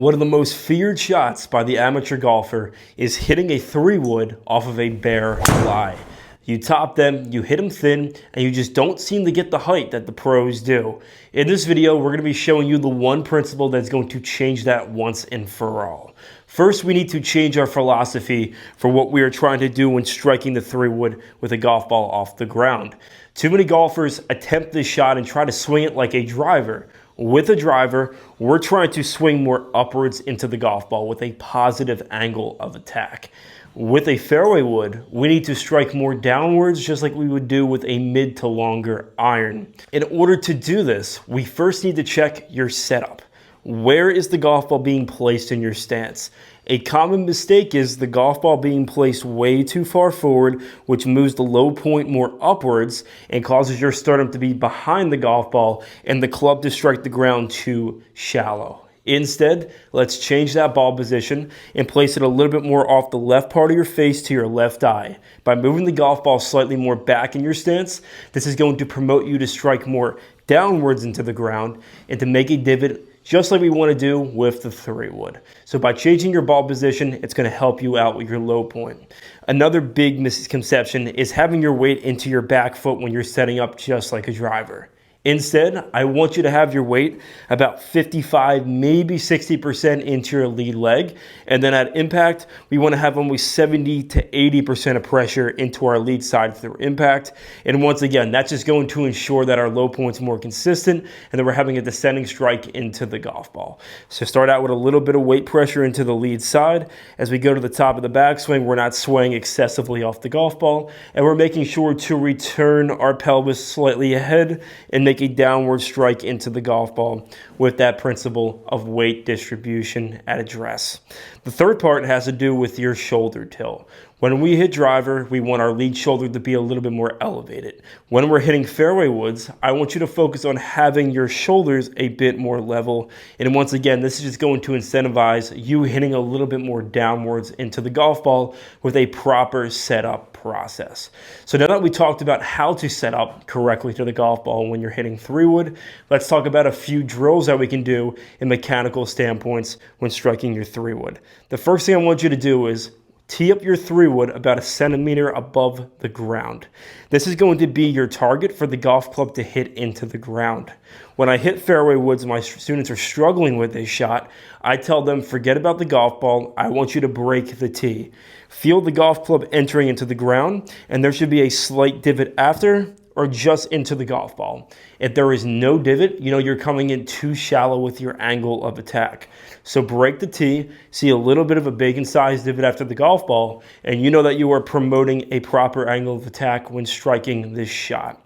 One of the most feared shots by the amateur golfer is hitting a 3-wood off of a bare lie. You top them, you hit them thin, and you just don't seem to get the height that the pros do. In this video, we're going to be showing you the one principle that's going to change that once and for all. First, we need to change our philosophy for what we are trying to do when striking the 3-wood with a golf ball off the ground. Too many golfers attempt this shot and try to swing it like a driver. With a driver, we're trying to swing more upwards into the golf ball with a positive angle of attack. With a fairway wood, we need to strike more downwards just like we would do with a mid to longer iron. In order to do this, we first need to check your setup. Where is the golf ball being placed in your stance? A common mistake is the golf ball being placed way too far forward, which moves the low point more upwards and causes your sternum to be behind the golf ball and the club to strike the ground too shallow. Instead, let's change that ball position and place it a little bit more off the left part of your face to your left eye. By moving the golf ball slightly more back in your stance, this is going to promote you to strike more downwards into the ground and to make a divot just like we want to do with the 3-wood. So by changing your ball position, it's going to help you out with your low point. Another big misconception is having your weight into your back foot when you're setting up just like a driver. Instead, I want you to have your weight about 55, maybe 60% into your lead leg. And then at impact, we want to have almost 70 to 80% of pressure into our lead side through impact. And once again, that's just going to ensure that our low point's more consistent and that we're having a descending strike into the golf ball. So start out with a little bit of weight pressure into the lead side. As we go to the top of the backswing, we're not swaying excessively off the golf ball. And we're making sure to return our pelvis slightly ahead and make a downward strike into the golf ball with that principle of weight distribution at address. The third part has to do with your shoulder tilt. When we hit driver, we want our lead shoulder to be a little bit more elevated. When we're hitting fairway woods, I want you to focus on having your shoulders a bit more level. And once again, this is just going to incentivize you hitting a little bit more downwards into the golf ball with a proper setup process. So now that we talked about how to set up correctly to the golf ball when you're hitting 3-wood, let's talk about a few drills that we can do in mechanical standpoints when striking your 3-wood. The first thing I want you to do is tee up your 3-wood about 1 centimeter above the ground. This is going to be your target for the golf club to hit into the ground. When I hit fairway woods, my students are struggling with this shot. I tell them, forget about the golf ball. I want you to break the tee. Feel the golf club entering into the ground, and there should be a slight divot after or just into the golf ball. If there is no divot, you know you're coming in too shallow with your angle of attack. So break the tee, see a little bit of a bacon-sized divot after the golf ball, and you know that you are promoting a proper angle of attack when striking this shot.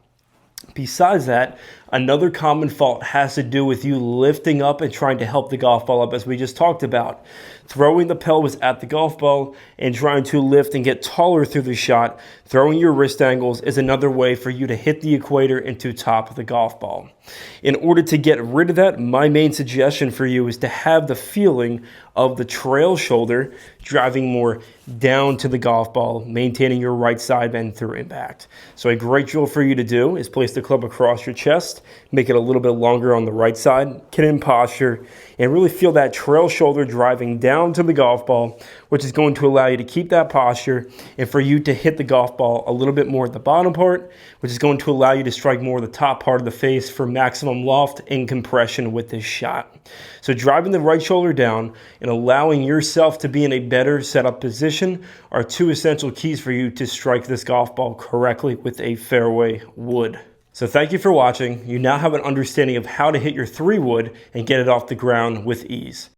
Besides that, another common fault has to do with you lifting up and trying to help the golf ball up, as we just talked about. Throwing the pelvis at the golf ball and trying to lift and get taller through the shot, throwing your wrist angles is another way for you to hit the equator into top of the golf ball. In order to get rid of that, my main suggestion for you is to have the feeling of the trail shoulder driving more down to the golf ball, maintaining your right side bend through impact. So a great drill for you to do is place the club across your chest, make it a little bit longer on the right side, get in posture, and really feel that trail shoulder driving down to the golf ball, which is going to allow you to keep that posture and for you to hit the golf ball a little bit more at the bottom part, which is going to allow you to strike more of the top part of the face for maximum loft and compression with this shot. So driving the right shoulder down and allowing yourself to be in a better setup position are two essential keys for you to strike this golf ball correctly with a fairway wood. So thank you for watching. You now have an understanding of how to hit your 3-wood and get it off the ground with ease.